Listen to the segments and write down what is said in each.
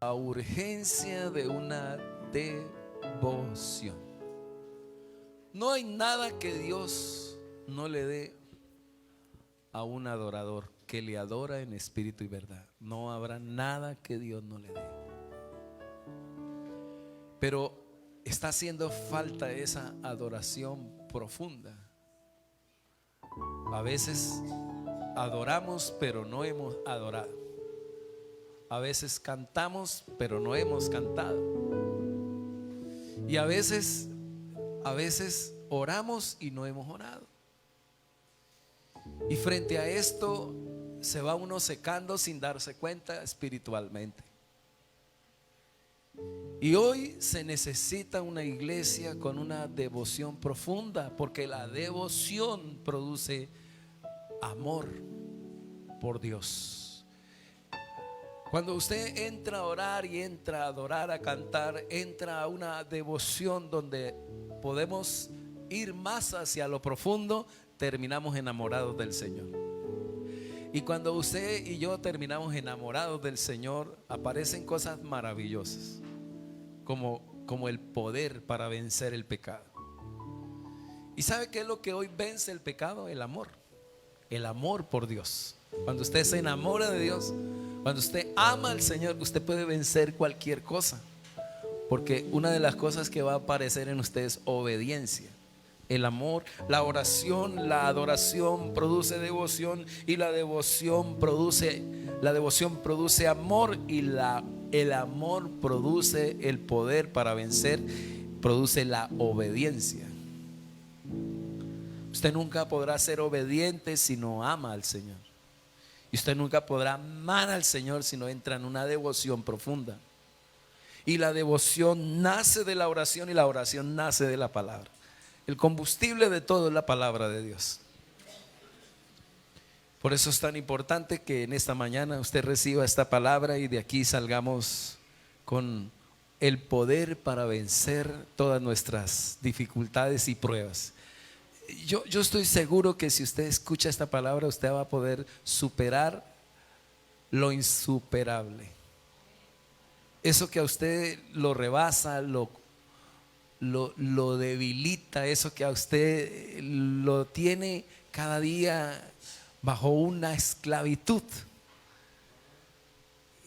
La urgencia de una devoción. No hay nada que Dios no le dé a un adorador que le adora en espíritu y verdad. No habrá nada que Dios no le dé. Pero está haciendo falta esa adoración profunda. A veces adoramos, pero no hemos adorado. A veces cantamos, pero no hemos cantado. Y a veces oramos y no hemos orado. Y frente a esto se va uno secando sin darse cuenta espiritualmente. Y hoy se necesita una iglesia con una devoción profunda, porque la devoción produce amor por Dios. Cuando usted entra a orar y entra a adorar, a cantar, entra a una devoción donde podemos ir más hacia lo profundo, terminamos enamorados del Señor. Y cuando usted y yo terminamos enamorados del Señor, aparecen cosas maravillosas, como el poder para vencer el pecado. ¿Y sabe qué es lo que hoy vence el pecado? El amor por Dios. Cuando usted se enamora de Dios, cuando usted ama al Señor, usted puede vencer cualquier cosa, porque una de las cosas que va a aparecer en usted es obediencia. El amor, la oración, la adoración produce devoción, y la devoción produce amor, y el amor produce el poder para vencer, produce la obediencia. Usted nunca podrá ser obediente si no ama al Señor. Y usted nunca podrá amar al Señor si no entra en una devoción profunda. Y la devoción nace de la oración, y la oración nace de la palabra. El combustible de todo es la palabra de Dios. Por eso es tan importante que en esta mañana usted reciba esta palabra y de aquí salgamos con el poder para vencer todas nuestras dificultades y pruebas. Yo estoy seguro que si usted escucha esta palabra, usted va a poder superar lo insuperable. Eso que a usted lo rebasa, lo debilita, eso que a usted lo tiene cada día bajo una esclavitud.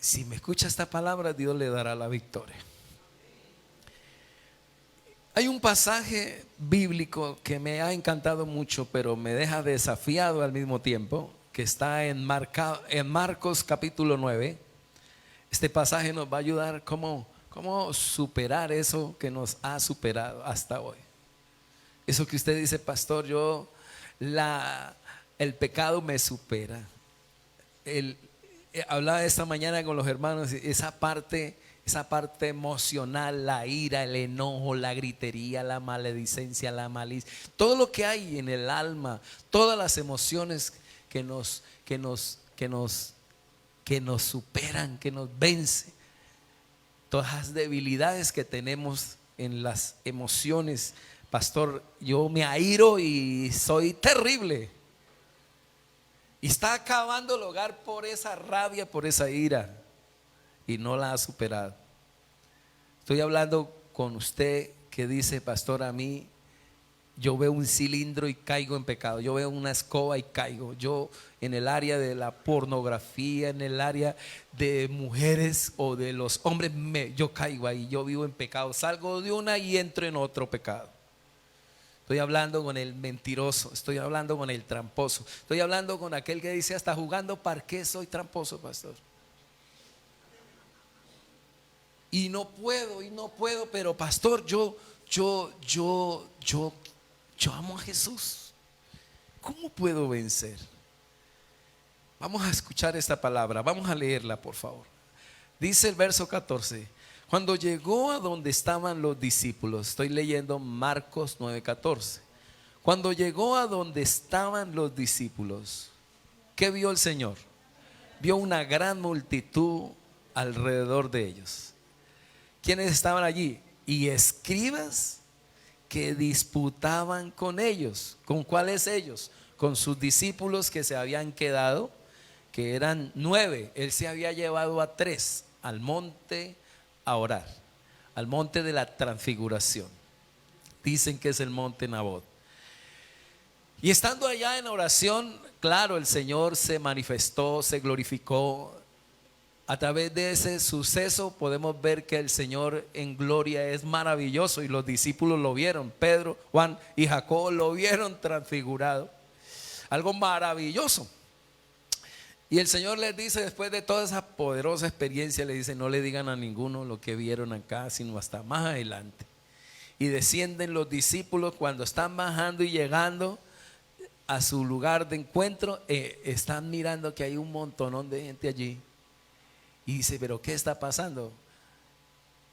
Si me escucha esta palabra, Dios le dará la victoria. Hay un pasaje bíblico que me ha encantado mucho, pero me deja desafiado al mismo tiempo, que está en Marcos capítulo 9. Este pasaje nos va a ayudar cómo superar eso que nos ha superado hasta hoy. Eso que usted dice, pastor, el pecado me supera. Hablaba esta mañana con los hermanos, esa parte emocional, la ira, el enojo, la gritería, la maledicencia, la malicia, todo lo que hay en el alma, todas las emociones que nos superan, que nos vencen, todas las debilidades que tenemos en las emociones. Pastor, yo me airo y soy terrible, y está acabando el hogar por esa rabia, por esa ira, y no la ha superado. Estoy hablando con usted que dice, pastor, a mí yo veo un cilindro y caigo en pecado, yo veo una escoba y caigo. Yo en el área de la pornografía, en el área de mujeres o de los hombres, yo caigo ahí, yo vivo en pecado, salgo de una y entro en otro pecado. Estoy hablando con el mentiroso, estoy hablando con el tramposo, estoy hablando con aquel que dice, hasta jugando parqués soy tramposo, pastor. Y no puedo, pero pastor, yo amo a Jesús. ¿Cómo puedo vencer? Vamos a escuchar esta palabra, vamos a leerla, por favor. Dice el verso 14: cuando llegó a donde estaban los discípulos, estoy leyendo Marcos 9:14. Cuando llegó a donde estaban los discípulos, ¿qué vio el Señor? Vio una gran multitud alrededor de ellos. ¿Quiénes estaban allí? Y escribas que disputaban con ellos. ¿Con cuáles ellos? Con sus discípulos que se habían quedado, que eran 9. Él se había llevado a 3. al monte a orar, al monte de la transfiguración. Dicen que es el monte Nabot. Y estando allá en oración, claro, el Señor se manifestó, se glorificó. A través de ese suceso podemos ver que el Señor en gloria es maravilloso, y los discípulos lo vieron. Pedro, Juan y Jacobo lo vieron transfigurado. Algo maravilloso. Y el Señor les dice, después de toda esa poderosa experiencia, le dice: no le digan a ninguno lo que vieron acá, sino hasta más adelante. Y descienden los discípulos. Cuando están bajando y llegando a su lugar de encuentro, están mirando que hay un montonón de gente allí. Y dice: pero ¿qué está pasando?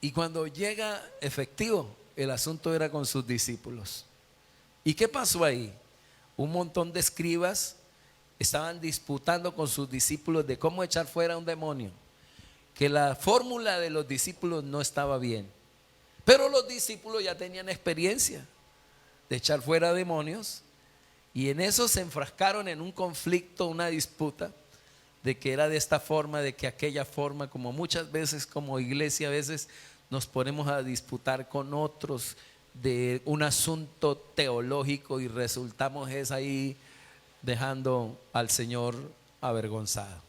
Y cuando llega efectivo, el asunto era con sus discípulos. ¿Y qué pasó ahí? Un montón de escribas estaban disputando con sus discípulos de cómo echar fuera a un demonio. Que la fórmula de los discípulos no estaba bien, pero los discípulos ya tenían experiencia de echar fuera demonios, y en eso se enfrascaron en un conflicto, una disputa, de que era de esta forma, de que aquella forma, como muchas veces como iglesia a veces nos ponemos a disputar con otros de un asunto teológico y resultamos ahí dejando al Señor avergonzado.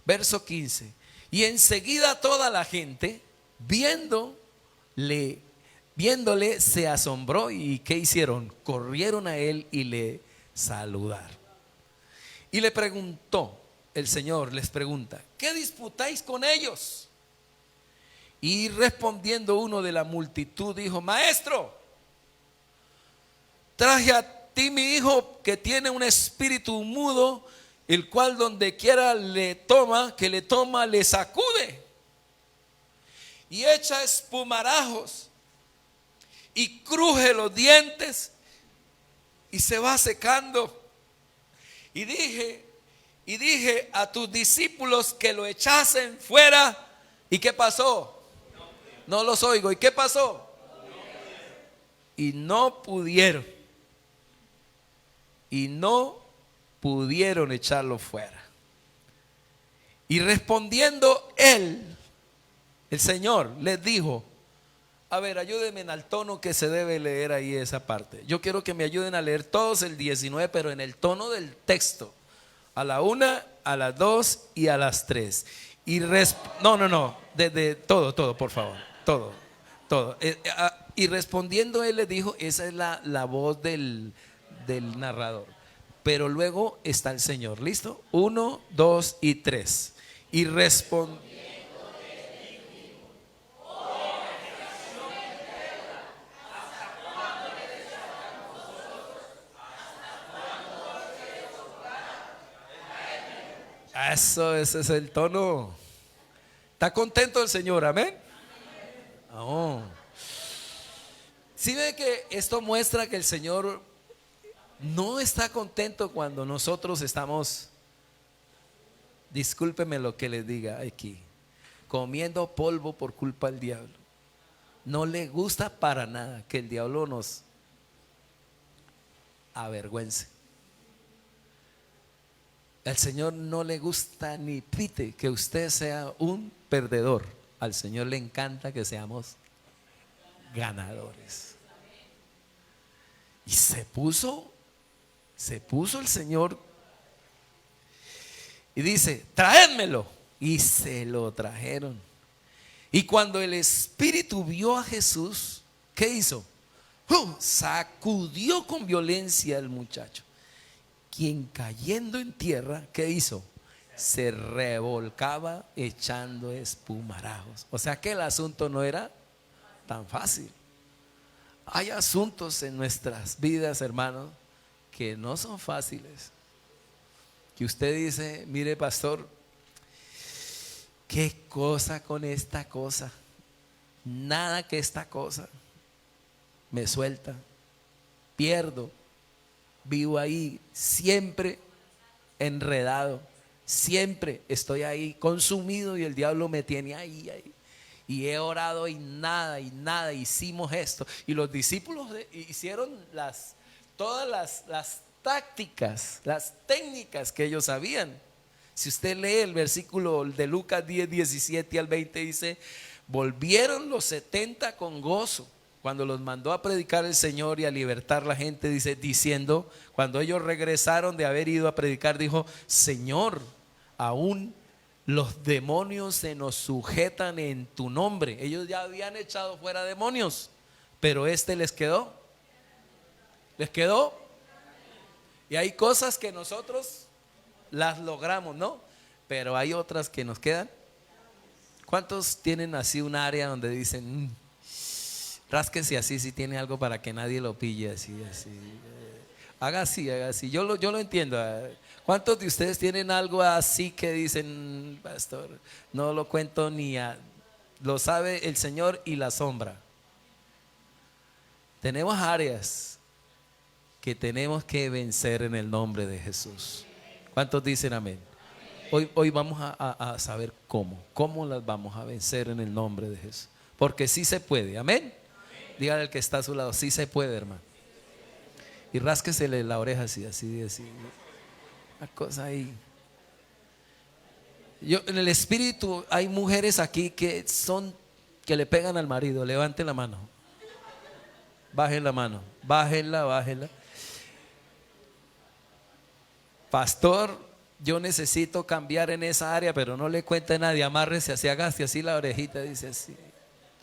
Verso 15: y enseguida toda la gente viéndole se asombró. ¿Y qué hicieron? Corrieron a él y le saludaron. Y le preguntó, el Señor les pregunta: ¿qué disputáis con ellos? Y respondiendo uno de la multitud dijo: maestro, traje a ti mi hijo que tiene un espíritu mudo, el cual donde quiera le toma, le sacude y echa espumarajos y cruje los dientes y se va secando. Y dije a tus discípulos que lo echasen fuera. ¿Y qué pasó? No los oigo. ¿Y qué pasó? Y no pudieron. Y no pudieron echarlo fuera. Y respondiendo él, el Señor les dijo: a ver, ayúdenme en el tono que se debe leer ahí esa parte. Yo quiero que me ayuden a leer todos el 19, pero en el tono del texto. A la 1, a las 2 y a las 3. Y no, de todo, por favor. Todo. Y respondiendo él les dijo, esa es la voz del narrador. Pero luego está el Señor. ¿Listo? 1, 2 y 3. Y respondiendo. Ese es el tono. ¿Está contento el Señor? Amén. Oh. Si ve que esto muestra que el Señor no está contento cuando nosotros estamos, discúlpeme lo que les diga aquí, comiendo polvo por culpa del diablo. No le gusta para nada que el diablo nos avergüence. Al Señor no le gusta ni pite que usted sea un perdedor. Al Señor le encanta que seamos ganadores. Y se puso el Señor y dice: traédmelo. Y se lo trajeron. Y cuando el espíritu vio a Jesús, ¿qué hizo? Sacudió con violencia al muchacho, quien cayendo en tierra, ¿qué hizo? Se revolcaba echando espumarajos. O sea que el asunto no era tan fácil. Hay asuntos en nuestras vidas, hermanos, que no son fáciles. Que usted dice: mire, pastor, qué cosa con esta cosa. Nada que esta cosa me suelta. Pierdo. Vivo ahí siempre enredado, siempre estoy ahí consumido y el diablo me tiene ahí. Y he orado y nada, hicimos esto. Y los discípulos hicieron todas las tácticas, las técnicas que ellos sabían. Si usted lee el versículo de Lucas 10, 17 al 20, dice: volvieron los 70 con gozo cuando los mandó a predicar el Señor y a libertar la gente, dice, diciendo, cuando ellos regresaron de haber ido a predicar, dijo: Señor, aún los demonios se nos sujetan en tu nombre. Ellos ya habían echado fuera demonios, pero les quedó. Y hay cosas que nosotros las logramos, ¿no? Pero hay otras que nos quedan. ¿Cuántos tienen así un área donde dicen, rásquese así si tiene algo para que nadie lo pille, así? Haga así. Yo lo entiendo. ¿Cuántos de ustedes tienen algo así que dicen, pastor, no lo cuento lo sabe el Señor y la sombra? Tenemos áreas que tenemos que vencer en el nombre de Jesús. ¿Cuántos dicen amén? Hoy vamos a saber cómo las vamos a vencer en el nombre de Jesús. Porque sí se puede, amén. Dígale al que está a su lado, sí se puede, hermano. Y rásquesele la oreja así. Una cosa ahí. En el espíritu hay mujeres aquí que le pegan al marido. Levanten la mano. Bajen la mano. Bájenla. Pastor, yo necesito cambiar en esa área, pero no le cuente a nadie. Amárrese así, hágase así la orejita, dice así.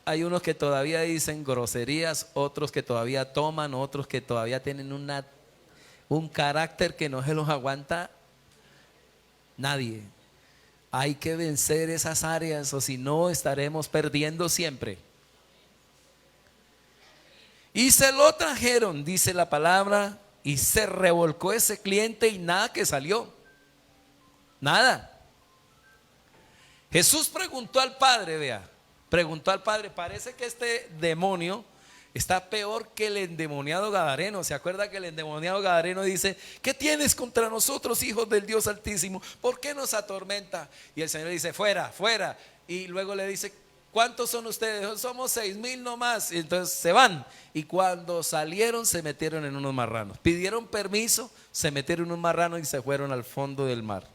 Hay unos que todavía dicen groserías, otros que todavía toman, otros que todavía tienen un carácter que no se los aguanta nadie. Hay que vencer esas áreas, o si no estaremos perdiendo siempre. Y se lo trajeron, dice la palabra, y se revolcó ese cliente y nada que salió. Nada. Jesús preguntó al Padre, parece que este demonio está peor que el endemoniado gadareno. ¿Se acuerda que el endemoniado gadareno dice: ¿qué tienes contra nosotros, hijos del Dios Altísimo? ¿Por qué nos atormenta? Y el Señor dice: fuera. Y luego le dice: ¿cuántos son ustedes? Somos 6,000 nomás. Y entonces se van. Y cuando salieron se metieron en unos marranos. Pidieron permiso, se metieron en un marrano y se fueron al fondo del mar.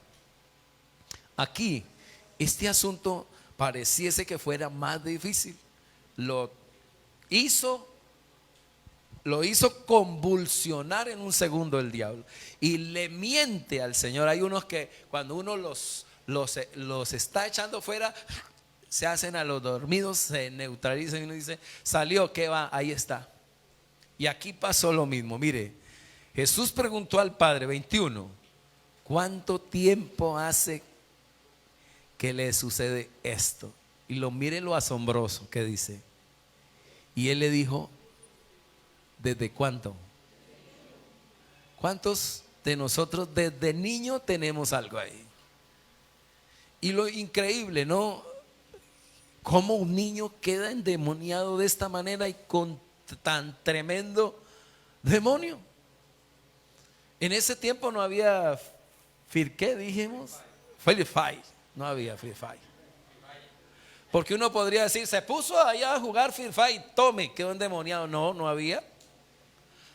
Aquí, este asunto pareciese que fuera más difícil. Lo hizo convulsionar en un segundo el diablo. Y le miente al Señor. Hay unos que cuando uno los está echando fuera, se hacen a los dormidos, se neutralizan y uno dice: salió, ¿qué va? Ahí está. Y aquí pasó lo mismo. Mire, Jesús preguntó al Padre, 21, ¿cuánto tiempo hace que le sucede esto? Y mire lo asombroso que dice. Y él le dijo: ¿desde cuánto? ¿Cuántos de nosotros desde niño tenemos algo ahí? Y lo increíble, ¿no? Cómo un niño queda endemoniado de esta manera y con tan tremendo demonio. En ese tiempo no había ¿qué dijimos? Free Fire. No había Free Fire. Porque uno podría decir: se puso allá a jugar Free Fire, tome, quedó endemoniado. No había.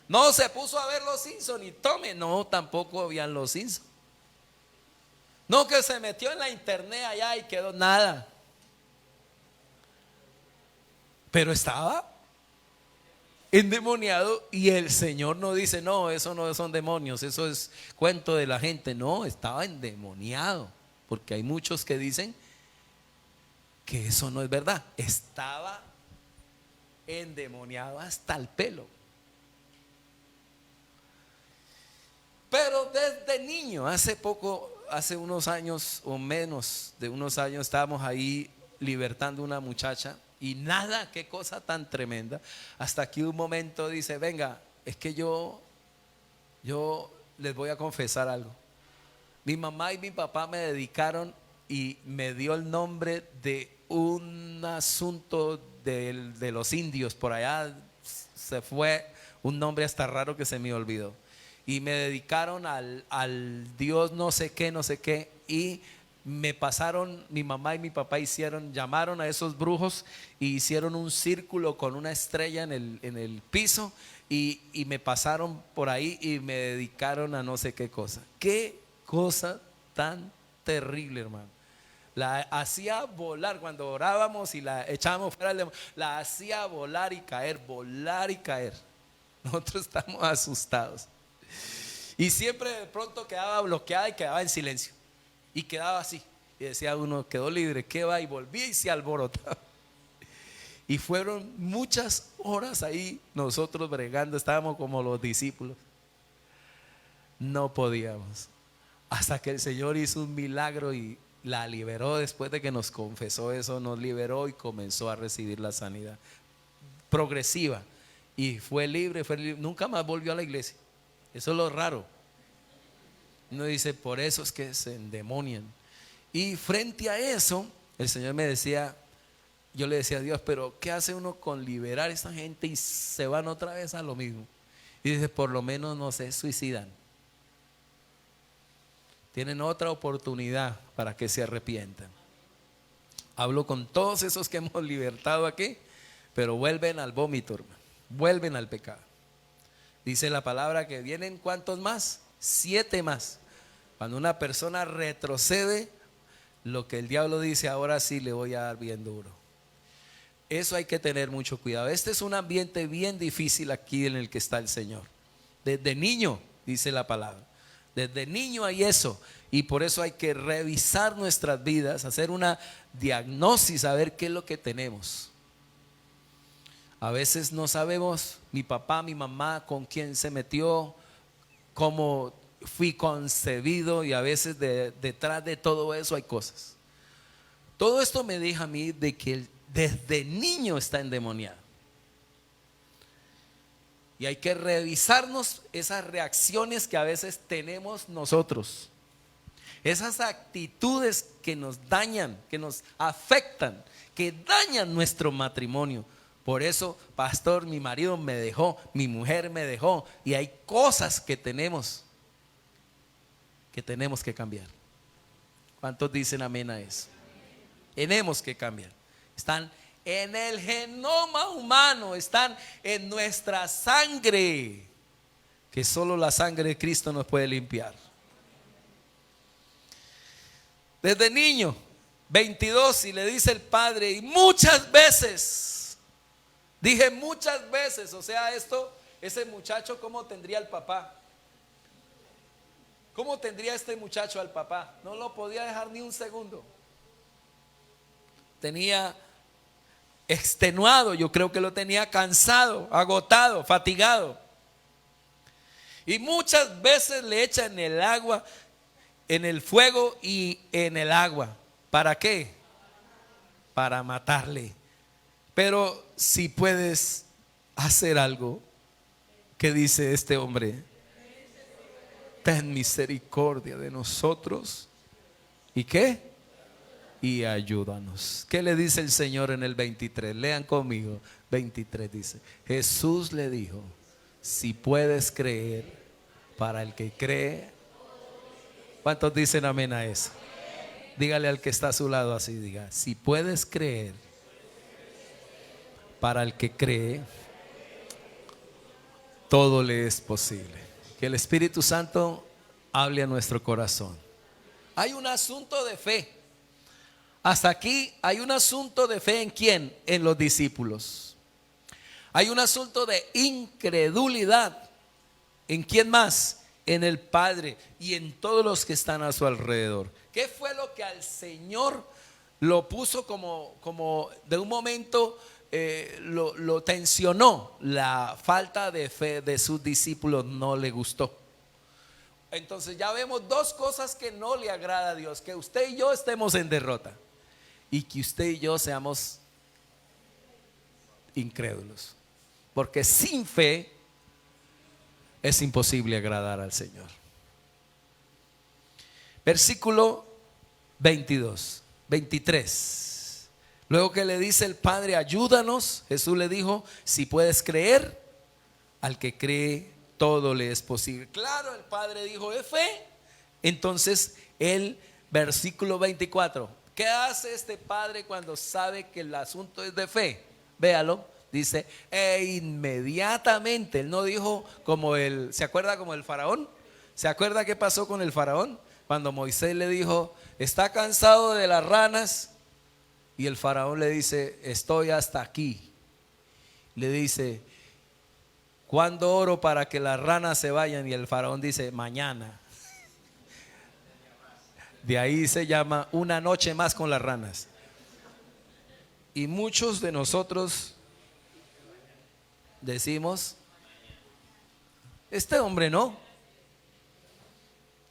No, se puso a ver los Simpsons y tome. No, tampoco habían los Simpsons. No, que se metió en la internet allá y quedó nada. Pero estaba endemoniado y el Señor no dice: no, eso no son demonios, eso es cuento de la gente. No, estaba endemoniado. Porque hay muchos que dicen que eso no es verdad. Estaba endemoniado hasta el pelo. Pero desde niño, hace unos años o menos de unos años, estábamos ahí libertando una muchacha. Y nada, qué cosa tan tremenda. Hasta que un momento dice: venga, es que yo les voy a confesar algo. Mi mamá y mi papá me dedicaron y me dio el nombre de un asunto de los indios. Por allá se fue un nombre hasta raro que se me olvidó. Y me dedicaron al Dios no sé qué. Y me pasaron, mi mamá y mi papá llamaron a esos brujos y hicieron un círculo con una estrella en el piso y me pasaron por ahí y me dedicaron a no sé qué cosa. Qué cosa tan terrible, hermano. La hacía volar cuando orábamos y la echábamos fuera del demonio. La hacía volar y caer, volar y caer. Nosotros estamos asustados. Y siempre de pronto quedaba bloqueada y quedaba en silencio. Y quedaba así. Y decía uno, quedó libre, ¿qué va? Y volvía y se alborotaba. Y fueron muchas horas ahí nosotros bregando, estábamos como los discípulos. No podíamos. Hasta que el Señor hizo un milagro y la liberó. Después de que nos confesó eso, nos liberó y comenzó a recibir la sanidad progresiva. Y fue libre, nunca más volvió a la iglesia. Eso es lo raro. Uno dice, por eso es que se endemonian. Y frente a eso, el Señor me decía, yo le decía a Dios, pero ¿qué hace uno con liberar a esa gente y se van otra vez a lo mismo? Y dice, por lo menos no se suicidan. Tienen otra oportunidad para que se arrepientan. Hablo con todos esos que hemos libertado aquí, pero vuelven al vómito, hermano. Vuelven al pecado. Dice la palabra que vienen, ¿cuántos más? 7 más. Cuando una persona retrocede, lo que el diablo dice, ahora sí le voy a dar bien duro. Eso hay que tener mucho cuidado. Este es un ambiente bien difícil aquí en el que está el Señor. Desde niño, dice la palabra. Desde niño hay eso. Y por eso hay que revisar nuestras vidas, hacer una diagnosis, saber qué es lo que tenemos. A veces no sabemos, mi papá, mi mamá, con quién se metió, cómo fui concebido, y a veces detrás de todo eso hay cosas. Todo esto me dijo a mí de que él desde niño está endemoniado. Y hay que revisarnos esas reacciones que a veces tenemos nosotros. Esas actitudes que nos dañan, que nos afectan, que dañan nuestro matrimonio. Por eso, pastor, mi marido me dejó, mi mujer me dejó, y hay cosas que tenemos que cambiar. ¿Cuántos dicen amén a eso? Tenemos que cambiar. Están en el genoma humano, están en nuestra sangre, que solo la sangre de Cristo nos puede limpiar. Desde niño, 22, y le dice el padre, y muchas veces, dije muchas veces, o sea, ese muchacho, ¿cómo tendría el papá? ¿Cómo tendría este muchacho al papá? No lo podía dejar ni un segundo. Tenía extenuado, yo creo que lo tenía cansado, agotado, fatigado. Y muchas veces le echan el agua, en el fuego y en el agua. ¿Para qué? Para matarle. Pero si puedes hacer algo, ¿qué dice este hombre? Ten misericordia de nosotros. ¿Y qué? Y ayúdanos. ¿Qué le dice el Señor en el 23? Lean conmigo. 23 dice: Jesús le dijo: si puedes creer, para el que cree. ¿Cuántos dicen amén a eso? Dígale al que está a su lado así, diga: si puedes creer, para el que cree, todo le es posible. Que el Espíritu Santo hable a nuestro corazón. Hay un asunto de fe. Hasta aquí hay un asunto de fe. ¿En quién? En los discípulos. Hay un asunto de incredulidad. ¿En quién más? En el Padre y en todos los que están a su alrededor. ¿Qué fue lo que al Señor lo puso como de un momento lo tensionó? La falta de fe de sus discípulos no le gustó. Entonces ya vemos dos cosas que no le agrada a Dios: que usted y yo estemos en derrota y que usted y yo seamos incrédulos. Porque sin fe es imposible agradar al Señor. Versículo 22, 23. Luego que le dice el Padre: ayúdanos, Jesús le dijo: si puedes creer, al que cree todo le es posible. Claro, el Padre dijo: es fe. Entonces el versículo 24, ¿qué hace este Padre cuando sabe que el asunto es de fe? Véalo. Dice: e inmediatamente. Él no dijo como ¿se acuerda como el faraón? ¿Se acuerda qué pasó con el faraón? Cuando Moisés le dijo, ¿está cansado de las ranas? Y el faraón le dice, estoy hasta aquí. Le dice, ¿cuándo oro para que las ranas se vayan? Y el faraón dice, mañana. De ahí se llama una noche más con las ranas. Y muchos de nosotros decimos, este hombre no.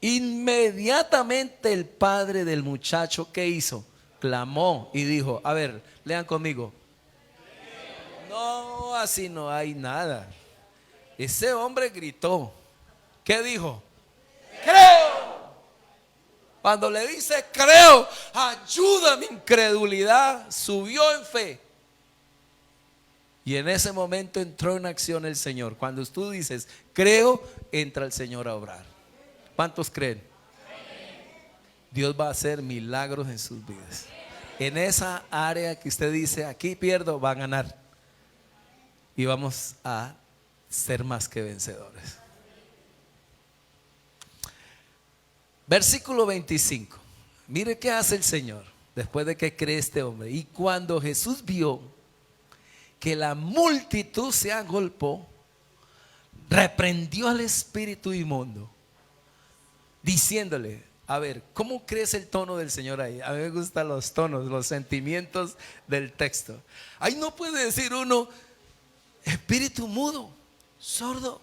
Inmediatamente el padre del muchacho, ¿qué hizo? Clamó y dijo, a ver, lean conmigo. No, así no hay nada. Ese hombre gritó. ¿Qué dijo? Creo. Cuando le dice creo, ayuda mi incredulidad, subió en fe. Y en ese momento entró en acción el Señor. Cuando tú dices creo, entra el Señor a obrar. ¿Cuántos creen? Dios va a hacer milagros en sus vidas. En esa área que usted dice aquí pierdo, va a ganar. Y vamos a ser más que vencedores. Versículo 25. Mire qué hace el Señor después de que cree este hombre. Y cuando Jesús vio que la multitud se agolpó, reprendió al espíritu inmundo, diciéndole, a ver, ¿cómo crees el tono del Señor ahí? A mí me gustan los tonos, los sentimientos del texto. Ahí no puede decir uno, espíritu mudo, sordo,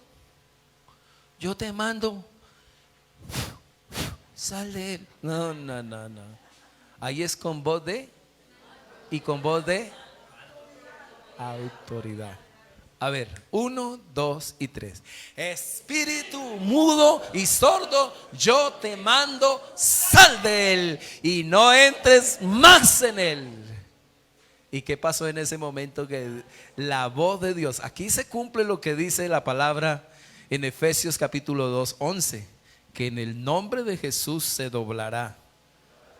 yo te mando, sal de él. No. Ahí es con voz de, y con voz de autoridad. A ver, 1, 2 y 3. Espíritu mudo y sordo, yo te mando, sal de él y no entres más en él. ¿Y qué pasó en ese momento? Que la voz de Dios, aquí se cumple lo que dice la palabra en Efesios capítulo 2, 11, que en el nombre de Jesús se doblará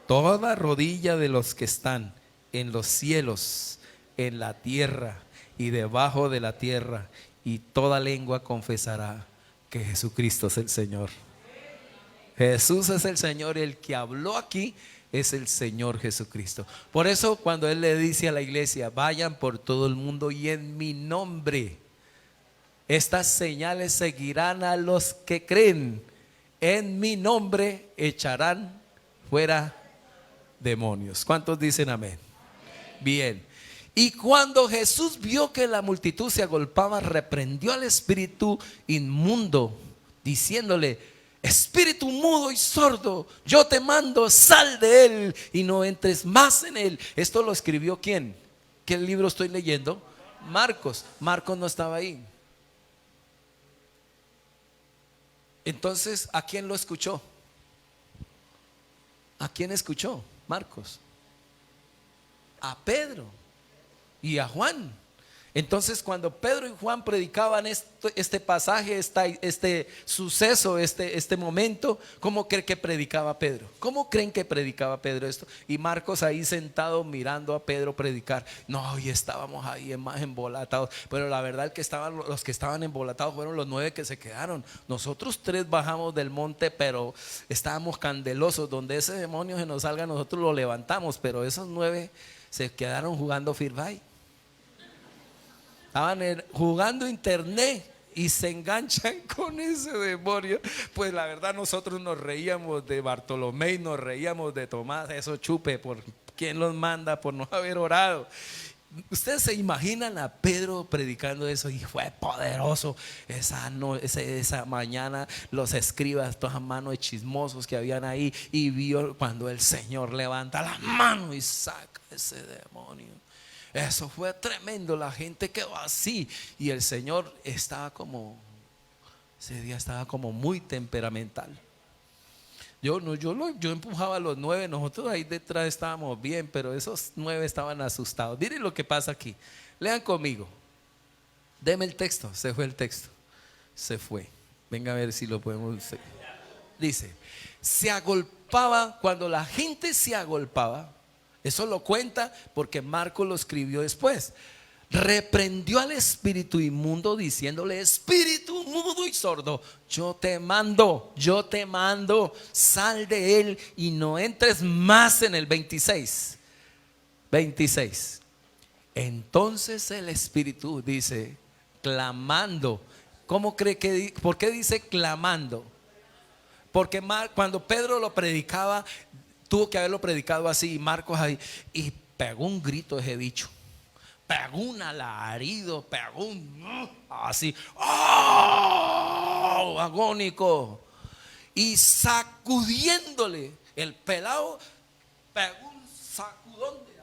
toda rodilla de los que están en los cielos, en la tierra y debajo de la tierra, y toda lengua confesará que Jesucristo es el Señor. Jesús es el Señor, el que habló aquí es el Señor Jesucristo. Por eso cuando Él le dice a la iglesia, vayan por todo el mundo y en mi nombre, estas señales seguirán a los que creen, en mi nombre echarán fuera demonios. ¿Cuántos dicen amén? Bien. Y cuando Jesús vio que la multitud se agolpaba, reprendió al espíritu inmundo, diciéndole, espíritu mudo y sordo, yo te mando, sal de él y no entres más en él. Esto lo escribió ¿quién? ¿Qué libro estoy leyendo? Marcos. Marcos no estaba ahí. Entonces, ¿a quién lo escuchó? ¿A quién escuchó Marcos? A Pedro y a Juan. Entonces cuando Pedro y Juan predicaban este pasaje, este suceso, este momento, ¿cómo creen que predicaba Pedro? ¿Cómo creen que predicaba Pedro esto? Y Marcos ahí sentado mirando a Pedro predicar. No, y estábamos ahí más embolatados. Pero la verdad que los que estaban embolatados fueron los 9 que se quedaron. Nosotros 3 bajamos del monte, pero estábamos candelosos. Donde ese demonio se nos salga, nosotros lo levantamos. Pero esos 9 se quedaron jugando Free Fire. Estaban jugando internet y se enganchan con ese demonio. Pues la verdad nosotros nos reíamos de Bartolomé y nos reíamos de Tomás, eso chupe, por quién los manda, por no haber orado. Ustedes se imaginan a Pedro predicando eso y fue poderoso. Esa mañana los escribas, todas manos de chismosos que habían ahí, y vio cuando el Señor levanta la mano y saca ese demonio. Eso fue tremendo, la gente quedó así. Y el Señor ese día estaba como muy temperamental. Yo empujaba a los 9, nosotros ahí detrás estábamos bien, pero esos 9 estaban asustados. Miren lo que pasa aquí, lean conmigo. Deme el texto, se fue el texto. Se fue, venga a ver si lo podemos. Dice, se agolpaba, cuando la gente se agolpaba. Eso lo cuenta porque Marcos lo escribió después. reprendió al espíritu inmundo diciéndole: espíritu mudo y sordo, yo te mando, sal de él y no entres más en el 26. Entonces el espíritu dice, clamando. ¿Cómo cree que? ¿Por qué dice clamando? Porque cuando Pedro lo predicaba, tuvo que haberlo predicado así, y Marcos ahí, y pegó un grito ese bicho. Pegó un alarido, pegó un así, ¡oh!, agónico. Y sacudiéndole, el pelado pegó un sacudón de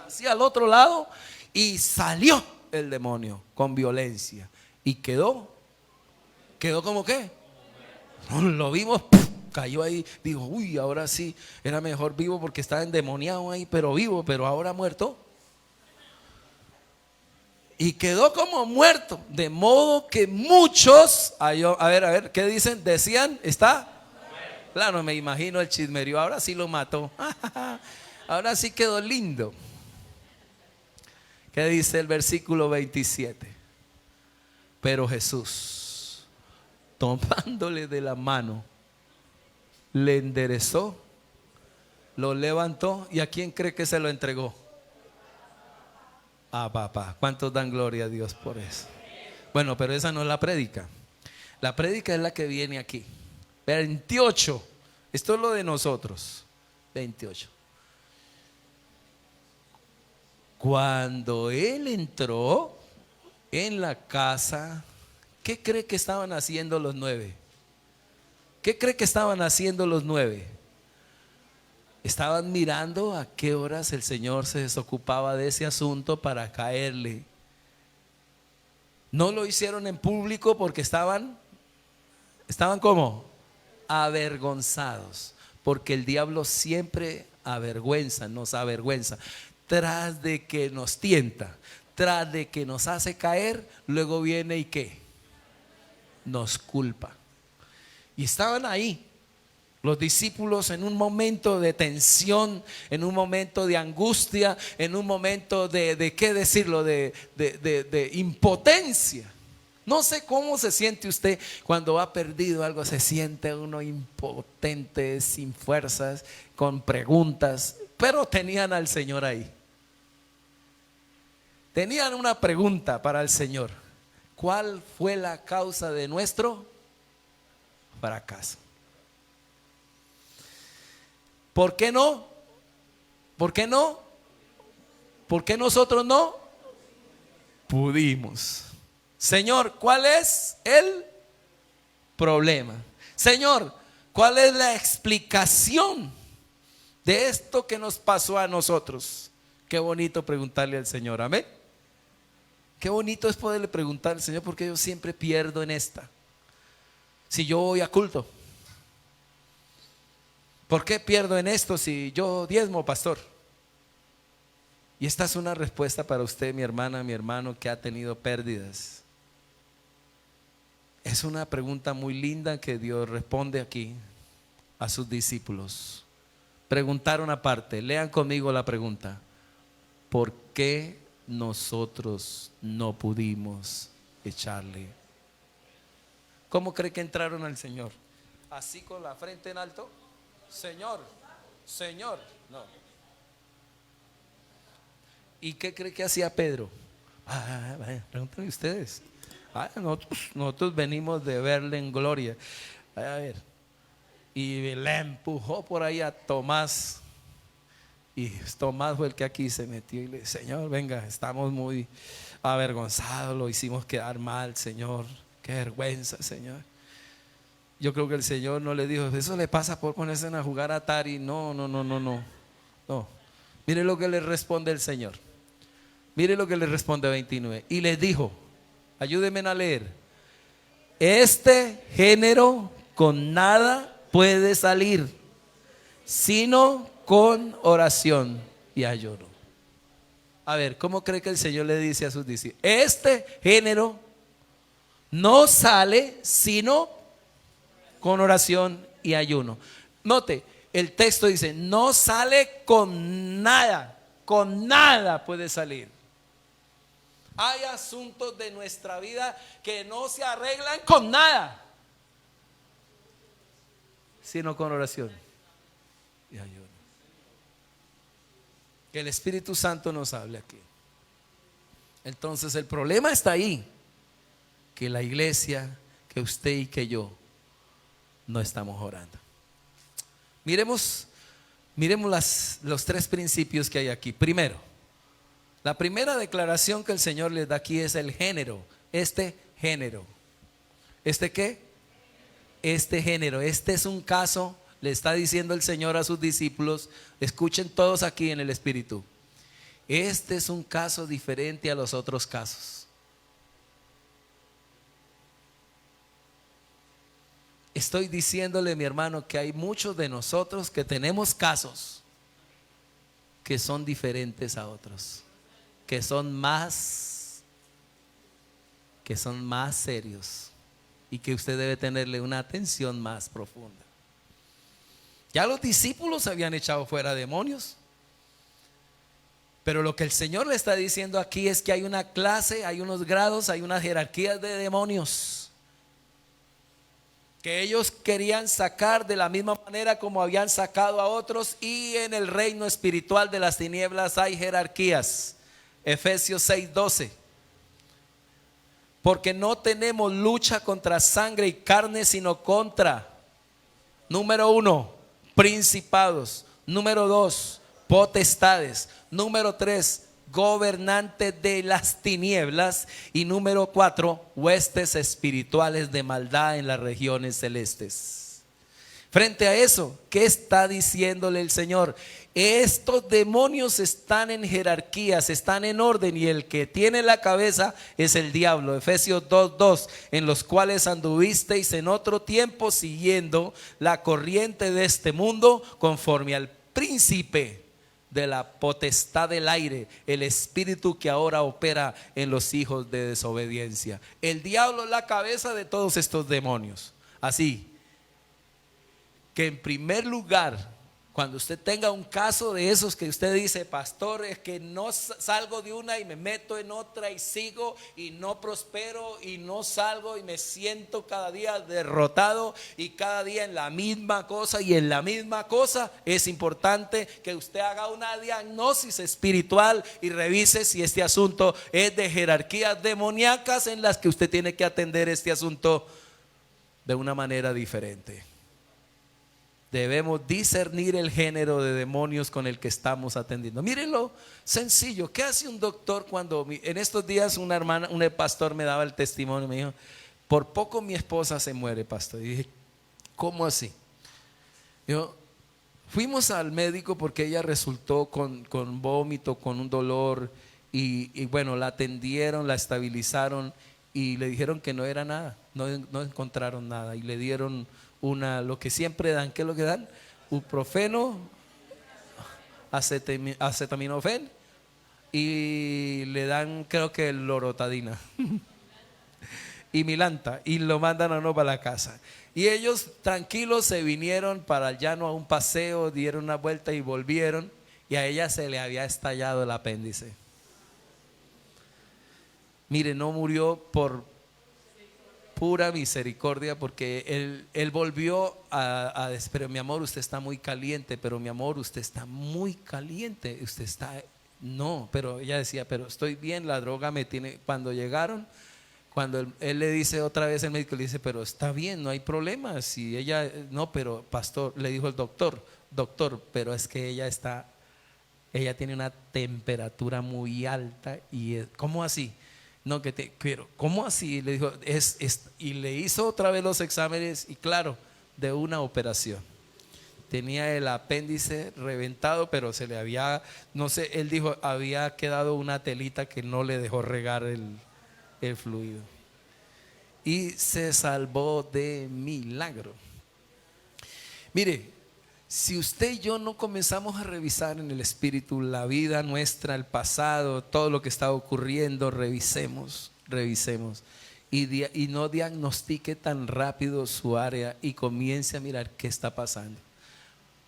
así al otro lado, y salió el demonio con violencia. Y quedó como qué. Lo vimos, cayó ahí. Digo, uy, ahora sí, era mejor vivo porque estaba endemoniado ahí, pero vivo, pero ahora muerto. Y quedó como muerto, de modo que muchos, a ver, ¿qué dicen? Decían, ¿está? Claro, me imagino el chismerío, ahora sí lo mató. Ahora sí quedó lindo. ¿Qué dice el versículo 27? Pero Jesús, tomándole de la mano, le enderezó, lo levantó. ¿Y a quién cree que se lo entregó? A papá. ¿Cuántos dan gloria a Dios por eso? Bueno, pero esa no es la prédica. La prédica es la que viene aquí. 28. Esto es lo de nosotros. 28. Cuando él entró en la casa, ¿qué cree que estaban haciendo los 9? ¿Qué cree que estaban haciendo los 9? Estaban mirando a qué horas el Señor se desocupaba de ese asunto para caerle. No lo hicieron en público porque estaban como avergonzados, porque el diablo siempre nos avergüenza. Tras de que nos tienta, tras de que nos hace caer, luego viene y ¿qué? Nos culpa. Y estaban ahí los discípulos en un momento de tensión, en un momento de angustia, en un momento de ¿qué decirlo? De impotencia. No sé cómo se siente usted cuando ha perdido algo. Se siente uno impotente, sin fuerzas, con preguntas. Pero tenían al Señor ahí. Tenían una pregunta para el Señor: ¿cuál fue la causa de nuestro fracaso? ¿Por qué no? ¿Por qué no? ¿Por qué nosotros no pudimos? Señor, ¿cuál es el problema? Señor, ¿cuál es la explicación de esto que nos pasó a nosotros? Qué bonito preguntarle al Señor, amén. Qué bonito es poderle preguntar al Señor, porque yo siempre pierdo en esta. Si yo voy a culto, ¿por qué pierdo en esto si yo diezmo, pastor? Y esta es una respuesta para usted, mi hermana, mi hermano, que ha tenido pérdidas. Es una pregunta muy linda que Dios responde aquí a sus discípulos. Preguntaron aparte, lean conmigo la pregunta: ¿por qué nosotros no pudimos echarle? ¿Cómo cree que entraron al Señor? ¿Así con la frente en alto? Señor, Señor, no. ¿Y qué cree que hacía Pedro? Pregúntenme ustedes. Nosotros venimos de verle en gloria. A ver. Y le empujó por ahí a Tomás. Y Tomás fue el que aquí se metió y le dijo: Señor, venga, estamos muy avergonzados, lo hicimos quedar mal, Señor. Qué vergüenza, Señor. Yo creo que el Señor no le dijo: eso le pasa por ponerse a jugar Atari. No. Mire lo que le responde el Señor. Mire lo que le responde 29. Y les dijo, ayúdenme a leer: este género con nada puede salir, sino con oración y ayuno. A ver, ¿cómo cree que el Señor le dice a sus discípulos? Este género no sale sino con oración y ayuno. Note, el texto dice: no sale con nada puede salir. Hay asuntos de nuestra vida que no se arreglan con nada, sino con oración y ayuno. Que el Espíritu Santo nos hable aquí. Entonces el problema está ahí, que la iglesia, que usted y que yo no estamos orando. Miremos los tres principios que hay aquí. Primero, la primera declaración que el Señor les da aquí es el género. Este género. ¿Este qué? Este género. Este es un caso, le está diciendo el Señor a sus discípulos. Escuchen todos aquí en el Espíritu. Este es un caso diferente a los otros casos. Estoy diciéndole, mi hermano, que hay muchos de nosotros que tenemos casos que son diferentes a otros, que son más serios y que usted debe tenerle una atención más profunda. Ya los discípulos habían echado fuera demonios, pero lo que el Señor le está diciendo aquí es que hay una clase, hay unos grados, hay unas jerarquías de demonios que ellos querían sacar de la misma manera como habían sacado a otros. Y en el reino espiritual de las tinieblas hay jerarquías. Efesios 6:12. Porque no tenemos lucha contra sangre y carne, sino contra, número 1, principados. Número 2, potestades. Número 3, gobernantes de las tinieblas. Y número 4, huestes espirituales de maldad en las regiones celestes. Frente a eso, ¿qué está diciéndole el Señor? Estos demonios están en jerarquías, están en orden, y el que tiene la cabeza es el diablo. Efesios 2:2, en los cuales anduvisteis en otro tiempo siguiendo la corriente de este mundo, conforme al príncipe de la potestad del aire, el espíritu que ahora opera en los hijos de desobediencia. El diablo es la cabeza de todos estos demonios. Así que en primer lugar, cuando usted tenga un caso de esos que usted dice, pastor, es que no salgo de una y me meto en otra y sigo y no prospero y no salgo y me siento cada día derrotado y cada día en la misma cosa y en la misma cosa, es importante que usted haga una diagnosis espiritual y revise si este asunto es de jerarquías demoníacas en las que usted tiene que atender este asunto de una manera diferente. Debemos discernir el género de demonios con el que estamos atendiendo. Miren lo sencillo. ¿Qué hace un doctor cuando en estos días una hermana, un pastor me daba el testimonio? Me dijo, por poco mi esposa se muere, pastor. Y dije, ¿cómo así? Yo, fuimos al médico porque ella resultó con vómito, con un dolor. Y bueno, la atendieron, la estabilizaron y le dijeron que no era nada. No encontraron nada y le dieron lo que siempre dan. ¿Qué es lo que dan? Ibuprofeno, acetaminofén y le dan, creo que loratadina y Milanta, y lo mandan a uno para la casa. Y ellos tranquilos se vinieron para el llano a un paseo, dieron una vuelta y volvieron, y a ella se le había estallado el apéndice. Mire, no murió por pura misericordia, porque él volvió a decir, pero mi amor, usted está muy caliente, pero mi amor, usted está muy caliente, usted está, no, pero ella decía, pero estoy bien, la droga me tiene. Cuando llegaron, cuando él le dice otra vez, el médico le dice, pero está bien, no hay problema. Si ella, no, pero pastor, le dijo el doctor, pero es que ella tiene una temperatura muy alta. Y ¿cómo así? No, pero ¿cómo así? Le dijo, y le hizo otra vez los exámenes, y claro, de una operación. Tenía el apéndice reventado, pero se le había, no sé, él dijo, había quedado una telita que no le dejó regar el fluido. Y se salvó de milagro. Mire, si usted y yo no comenzamos a revisar en el espíritu la vida nuestra, el pasado, todo lo que está ocurriendo, revisemos y no diagnostique tan rápido su área y comience a mirar qué está pasando.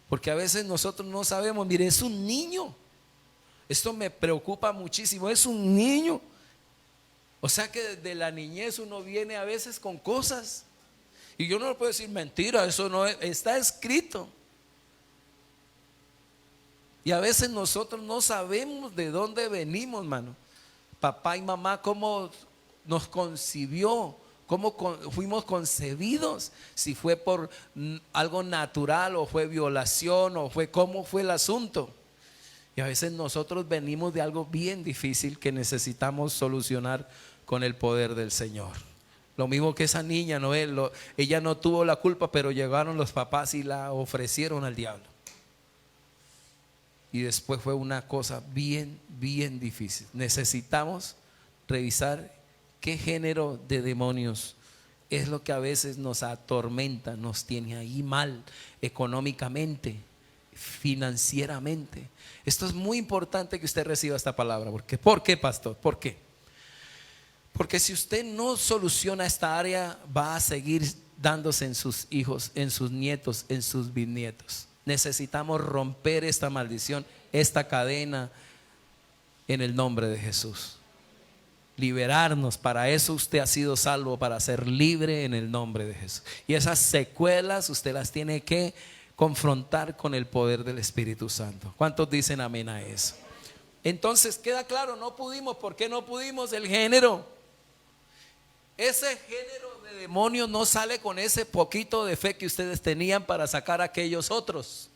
Porque a veces nosotros no sabemos. Mire, es un niño. Esto me preocupa muchísimo. Es un niño. O sea que desde la niñez uno viene a veces con cosas. Y yo no le puedo decir mentira, eso no está escrito. Y a veces nosotros no sabemos de dónde venimos, mano. Papá y mamá, cómo nos concibió, cómo fuimos concebidos, si fue por algo natural o fue violación o cómo fue el asunto. Y a veces nosotros venimos de algo bien difícil que necesitamos solucionar con el poder del Señor. Lo mismo que esa niña, ¿no? Ella no tuvo la culpa, pero llegaron los papás y la ofrecieron al diablo. Y después fue una cosa bien, bien difícil. Necesitamos revisar qué género de demonios es lo que a veces nos atormenta, nos tiene ahí mal económicamente, financieramente. Esto es muy importante que usted reciba esta palabra. ¿Por qué, pastor? ¿Por qué? Porque si usted no soluciona esta área, va a seguir dándose en sus hijos, en sus nietos, en sus bisnietos. Necesitamos romper esta maldición, esta cadena, en el nombre de Jesús. Liberarnos, para eso usted ha sido salvo, para ser libre en el nombre de Jesús. Y esas secuelas usted las tiene que confrontar con el poder del Espíritu Santo. ¿Cuántos dicen amén a eso? Entonces queda claro, no pudimos. ¿Por qué no pudimos? El género. Ese género de demonios no sale con ese poquito de fe que ustedes tenían para sacar a aquellos otros.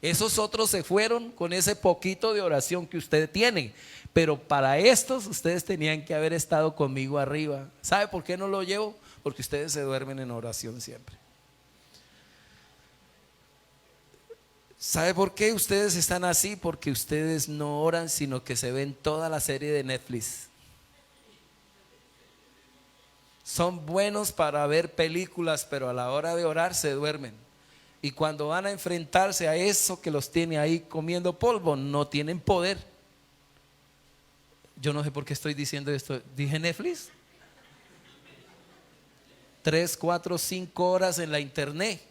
Esos otros se fueron con ese poquito de oración que ustedes tienen. Pero para estos ustedes tenían que haber estado conmigo arriba. ¿Sabe por qué no lo llevo? Porque ustedes se duermen en oración siempre. ¿Sabe por qué ustedes están así? Porque ustedes no oran, sino que se ven toda la serie de Netflix. Son buenos para ver películas, pero a la hora de orar se duermen. Y cuando van a enfrentarse a eso que los tiene ahí comiendo polvo, no tienen poder. Yo no sé por qué estoy diciendo esto. ¿Dije Netflix? 3, 4, 5 horas en la internet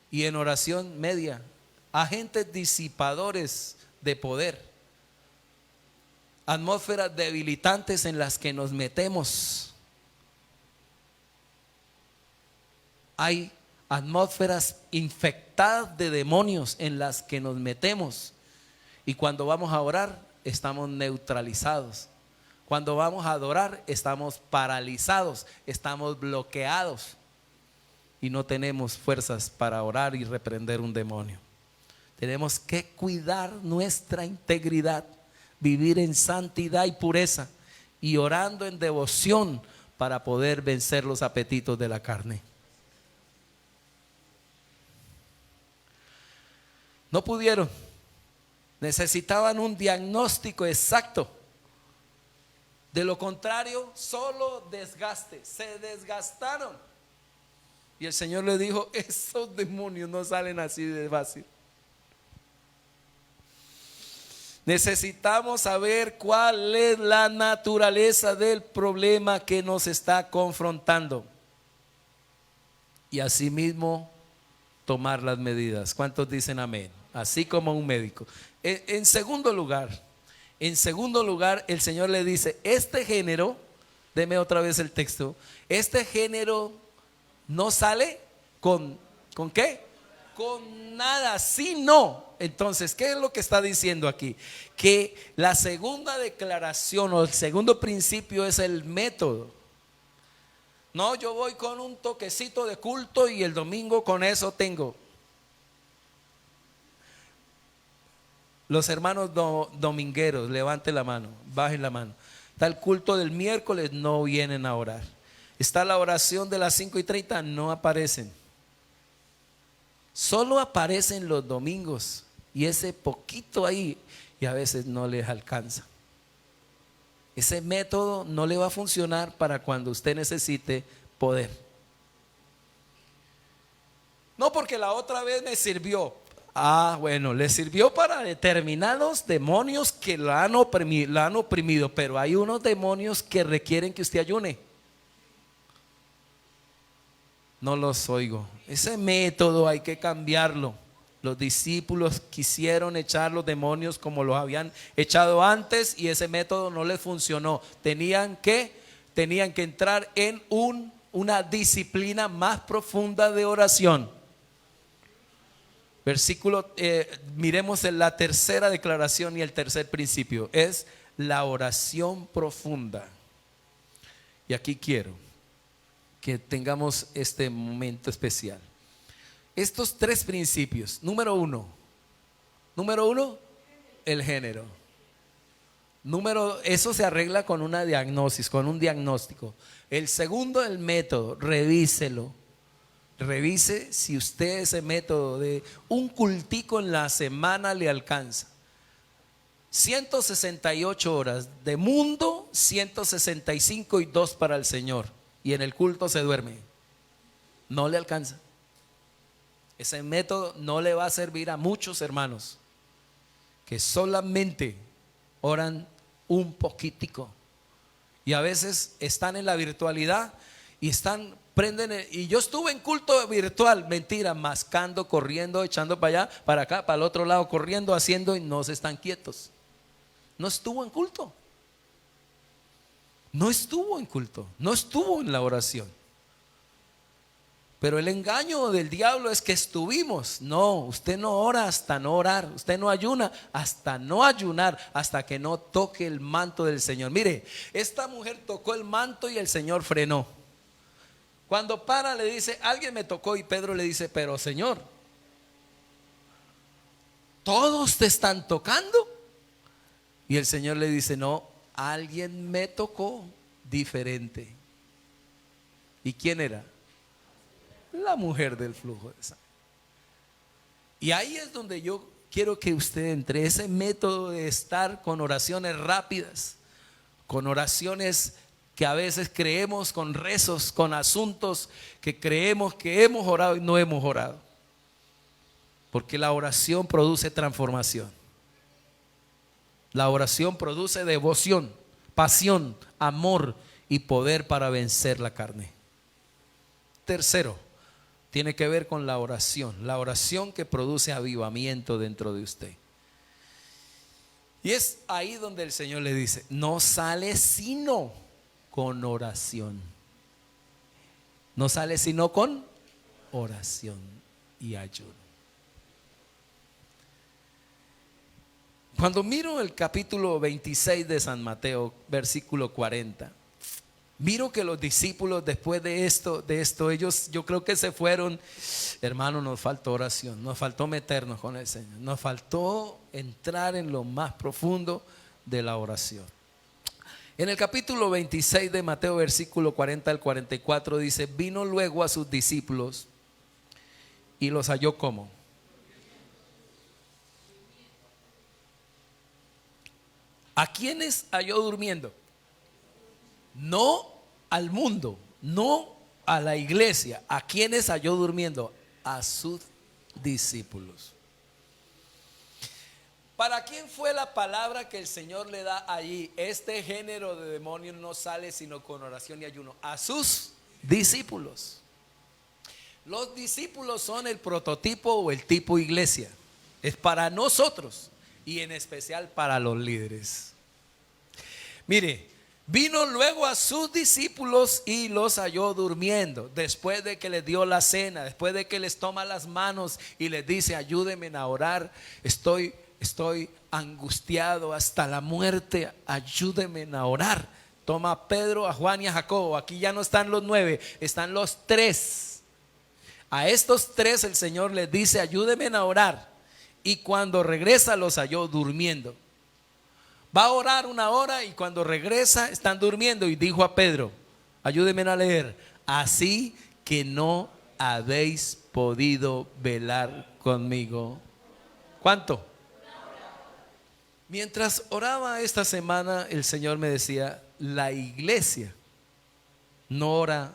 y en oración media. Agentes disipadores de poder. Atmósferas debilitantes en las que nos metemos. Hay atmósferas infectadas de demonios en las que nos metemos. Y cuando vamos a orar, estamos neutralizados. Cuando vamos a adorar, estamos paralizados, estamos bloqueados. Y no tenemos fuerzas para orar y reprender un demonio. Tenemos que cuidar nuestra integridad, vivir en santidad y pureza, y orando en devoción para poder vencer los apetitos de la carne. No pudieron, necesitaban un diagnóstico exacto. De lo contrario, solo desgaste. Se desgastaron. Y el Señor le dijo: esos demonios no salen así de fácil. Necesitamos saber cuál es la naturaleza del problema que nos está confrontando. Y asimismo tomar las medidas. ¿Cuántos dicen amén? Así como un médico. En segundo lugar, el Señor le dice: este género, deme otra vez el texto, este género no sale ¿con qué? Con nada, sino. Entonces, ¿qué es lo que está diciendo aquí? Que la segunda declaración o el segundo principio es el método. No, yo voy con un toquecito de culto y el domingo con eso tengo. Los hermanos domingueros, levanten la mano, bajen la mano. Está el culto del miércoles, no vienen a orar. Está la oración de las 5:30, no aparecen. Solo aparecen los domingos y ese poquito ahí, y a veces no les alcanza. Ese método no le va a funcionar para cuando usted necesite poder. No, porque la otra vez me sirvió. Bueno, le sirvió para determinados demonios que la han oprimido, pero hay unos demonios que requieren que usted ayune. No los oigo. Ese método hay que cambiarlo. Los discípulos quisieron echar los demonios como los habían echado antes y ese método no les funcionó. Tenían que entrar en una disciplina más profunda de oración. Miremos en la tercera declaración y el tercer principio, es la oración profunda. Y aquí quiero que tengamos este momento especial. Estos tres principios. Número uno, el género. Eso se arregla con una diagnosis, con un diagnóstico. El segundo, el método. Revíselo. Revise si usted ese método de un cultico en la semana le alcanza. 168 horas de mundo, 165 y 2 para el Señor. Y en el culto se duerme. No le alcanza. Ese método no le va a servir a muchos hermanos que solamente oran un poquitico. Y a veces están en la virtualidad y y yo estuve en culto virtual, mentira, mascando, corriendo, echando para allá, para acá, para el otro lado, corriendo, haciendo y no se están quietos. No estuvo en culto. No estuvo en culto, no estuvo en la oración. Pero el engaño del diablo es que estuvimos. No, usted no ora hasta no orar. Usted no ayuna hasta no ayunar, hasta que no toque el manto del Señor. Mire, esta mujer tocó el manto y el Señor frenó. Cuando para le dice, alguien me tocó, y Pedro le dice, pero Señor, todos te están tocando. Y el Señor le dice, no, alguien me tocó diferente. ¿Y quién era? La mujer del flujo de sangre. Y ahí es donde yo quiero que usted entre ese método de estar con oraciones rápidas, con oraciones que a veces creemos, con rezos, con asuntos que creemos que hemos orado y no hemos orado. Porque la oración produce transformación. La oración produce devoción, pasión, amor y poder para vencer la carne. Tercero, tiene que ver con la oración que produce avivamiento dentro de usted. Y es ahí donde el Señor le dice, no sale sino con oración. No sale sino con oración y ayuno. Cuando miro el capítulo 26 de San Mateo, versículo 40, miro que los discípulos después de esto, ellos yo creo que se fueron. Hermano, nos faltó oración, nos faltó meternos con el Señor, nos faltó entrar en lo más profundo de la oración. En el capítulo 26 de Mateo, versículo 40 al 44 dice, vino luego a sus discípulos y los halló ¿cómo? ¿A quiénes halló durmiendo? No al mundo, no a la iglesia. ¿A quiénes halló durmiendo? A sus discípulos. ¿Para quién fue la palabra que el Señor le da allí? Este género de demonios no sale sino con oración y ayuno. A sus discípulos. Los discípulos son el prototipo o el tipo iglesia. Es para nosotros y en especial para los líderes. Mire, vino luego a sus discípulos y los halló durmiendo. Después de que les dio la cena, después de que les toma las manos y les dice, ayúdenme a orar, estoy angustiado hasta la muerte, ayúdenme a orar. Toma a Pedro, a Juan y a Jacobo. Aquí ya no están los 9, están los 3. A estos 3 el Señor les dice, ayúdenme a orar. Y cuando regresa los halló durmiendo. Va a orar 1 hora y cuando regresa están durmiendo. Y dijo a Pedro, ayúdenme a leer, así que no habéis podido velar conmigo. ¿Cuánto? Mientras oraba esta semana, el Señor me decía, la iglesia no ora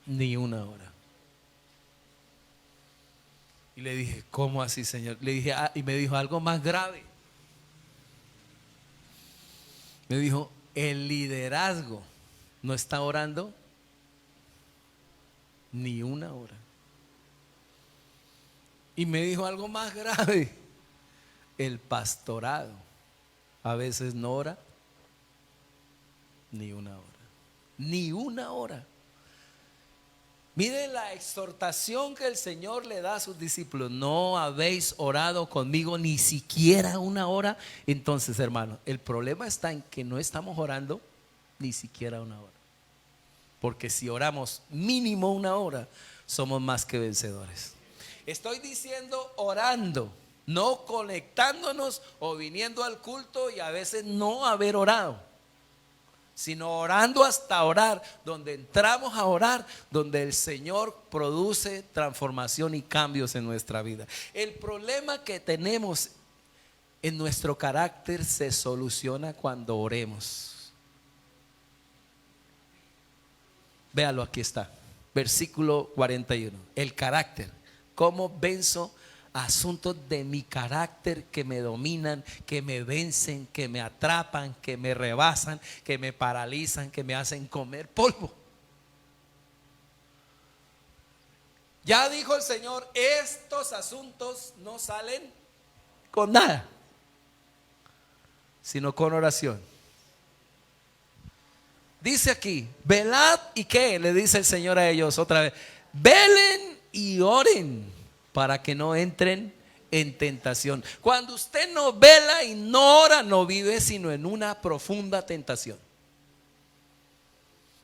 ni 1 hora. Y le dije, ¿cómo así, Señor? Le dije, y me dijo algo más grave. Me dijo, el liderazgo no está orando ni 1 hora. Y me dijo algo más grave. El pastorado a veces no ora ni una hora. Ni una hora. Miren la exhortación que el Señor le da a sus discípulos. No habéis orado conmigo ni siquiera una hora. Entonces, hermano, el problema está en que no estamos orando ni siquiera una hora. Porque si oramos mínimo una hora, somos más que vencedores. Estoy diciendo orando, no conectándonos o viniendo al culto y a veces no haber orado, sino orando hasta orar, donde entramos a orar, donde el Señor produce transformación y cambios en nuestra vida. El problema que tenemos en nuestro carácter se soluciona cuando oremos. Véalo, aquí está, versículo 41. El carácter. ¿Cómo venzo asuntos de mi carácter que me dominan, que me vencen, que me atrapan, que me rebasan, que me paralizan, que me hacen comer polvo? Ya dijo el Señor, estos asuntos no salen con nada, sino con oración. Dice aquí, velad y qué, le dice el Señor a ellos otra vez, velen y oren para que no entren en tentación. Cuando usted no vela y no ora, no vive sino en una profunda tentación.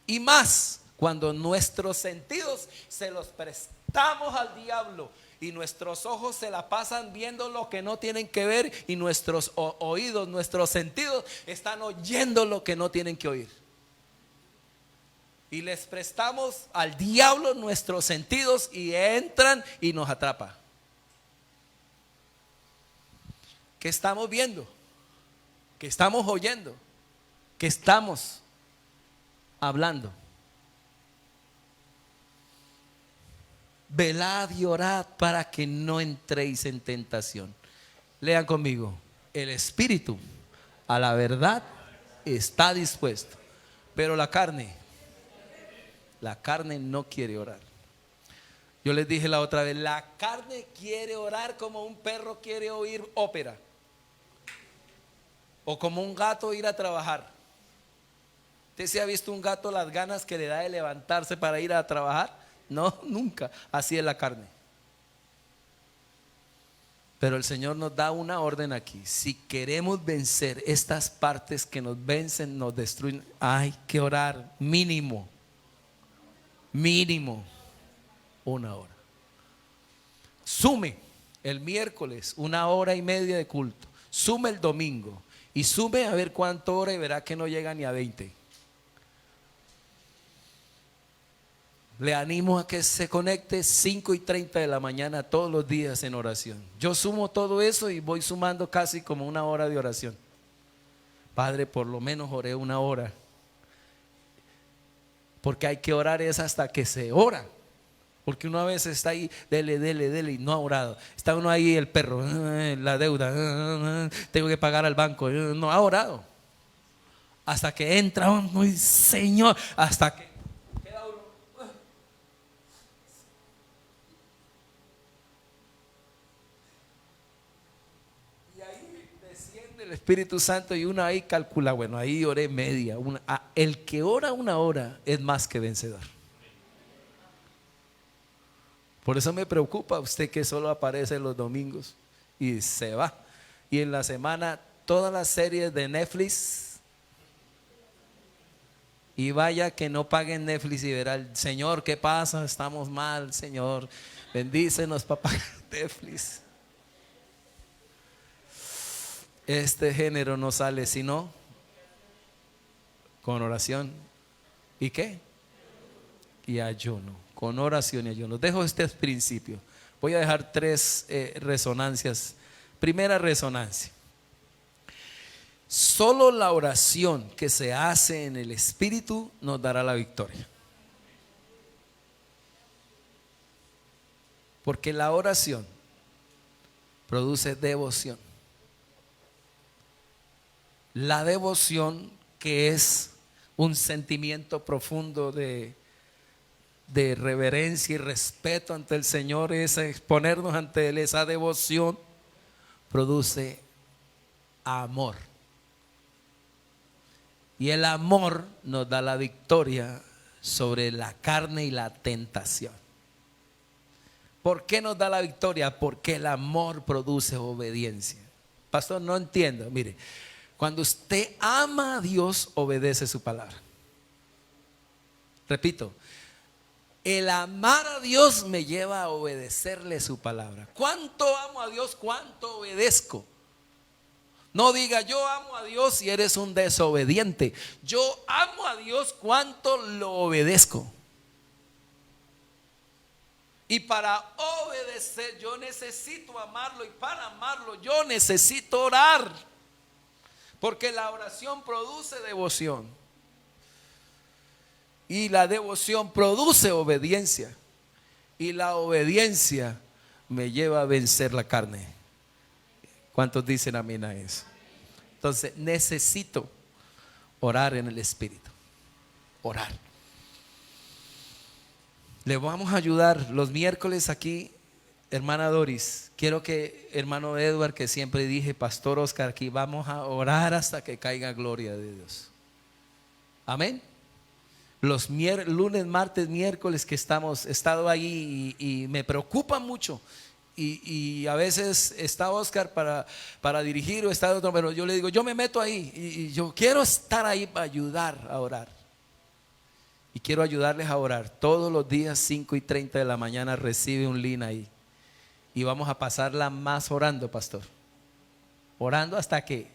Y más cuando nuestros sentidos se los prestamos al diablo y nuestros ojos se la pasan viendo lo que no tienen que ver y nuestros oídos, nuestros sentidos están oyendo lo que no tienen que oír. Y les prestamos al diablo nuestros sentidos y entran y nos atrapa. ¿Qué estamos viendo? ¿Qué estamos oyendo? ¿Qué estamos hablando? Velad y orad para que no entréis en tentación. Lean conmigo. El espíritu a la verdad está dispuesto, pero la carne no quiere orar. Yo les dije la otra vez, la carne quiere orar como un perro quiere oír ópera, o como un gato ir a trabajar. ¿Usted se ha visto un gato las ganas que le da de levantarse para ir a trabajar? No, nunca. Así es la carne. Pero el Señor nos da una orden aquí. Si queremos vencer estas partes que nos vencen, nos destruyen, hay que orar mínimo una hora. Sume el miércoles 1 hora y media de culto, sume el domingo y sume a ver cuánto hora y verá que no llega ni a 20. Le animo a que se conecte 5:30 de la mañana todos los días en oración. Yo sumo todo eso y voy sumando casi como 1 hora de oración. Padre, por lo menos oré 1 hora. Porque hay que orar es hasta que se ora. Porque uno a veces está ahí, dele y no ha orado. Está uno ahí, el perro, la deuda, tengo que pagar al banco, no ha orado. Hasta que entra uno y Señor, hasta que queda uno. Y ahí desciende el Espíritu Santo y uno ahí calcula, bueno, ahí oré media. El que ora 1 hora es más que vencedor. Por eso me preocupa usted que solo aparece los domingos y se va. Y en la semana todas las series de Netflix. Y vaya que no paguen Netflix y verá el Señor, ¿qué pasa? Estamos mal, Señor. Bendícenos para pagar Netflix. Este género no sale sino con oración. ¿Y qué? Y ayuno. Con oración y ayuno. Dejo este principio. Voy a dejar 3 resonancias. Primera resonancia. Solo la oración que se hace en el Espíritu nos dará la victoria. Porque la oración produce devoción. La devoción, que es un sentimiento profundo de de reverencia y respeto ante el Señor, ese exponernos ante Él, esa devoción, produce amor. Y el amor nos da la victoria sobre la carne y la tentación. ¿Por qué nos da la victoria? Porque el amor produce obediencia. Pastor, no entiendo. Mire, cuando usted ama a Dios, obedece su palabra. Repito, el amar a Dios me lleva a obedecerle su palabra. ¿Cuánto amo a Dios? ¿Cuánto obedezco? No diga yo amo a Dios y eres un desobediente. Yo amo a Dios, ¿cuánto lo obedezco? Y para obedecer yo necesito amarlo, y para amarlo yo necesito orar, porque la oración produce devoción y la devoción produce obediencia, y la obediencia me lleva a vencer la carne. ¿Cuántos dicen amén a eso? Entonces necesito orar en el Espíritu. Orar. Le vamos a ayudar los miércoles aquí, hermana Doris. Quiero que hermano Edward, que siempre dije, pastor Oscar, aquí vamos a orar hasta que caiga gloria de Dios. Amén. Los lunes, martes, miércoles que he estado ahí y me preocupa mucho. Y a veces está Oscar para dirigir o está otro, pero yo le digo, yo me meto ahí y yo quiero estar ahí para ayudar a orar. Y quiero ayudarles a orar. Todos los días 5:30 de la mañana recibe un link ahí. Y vamos a pasarla más orando, pastor. Orando hasta que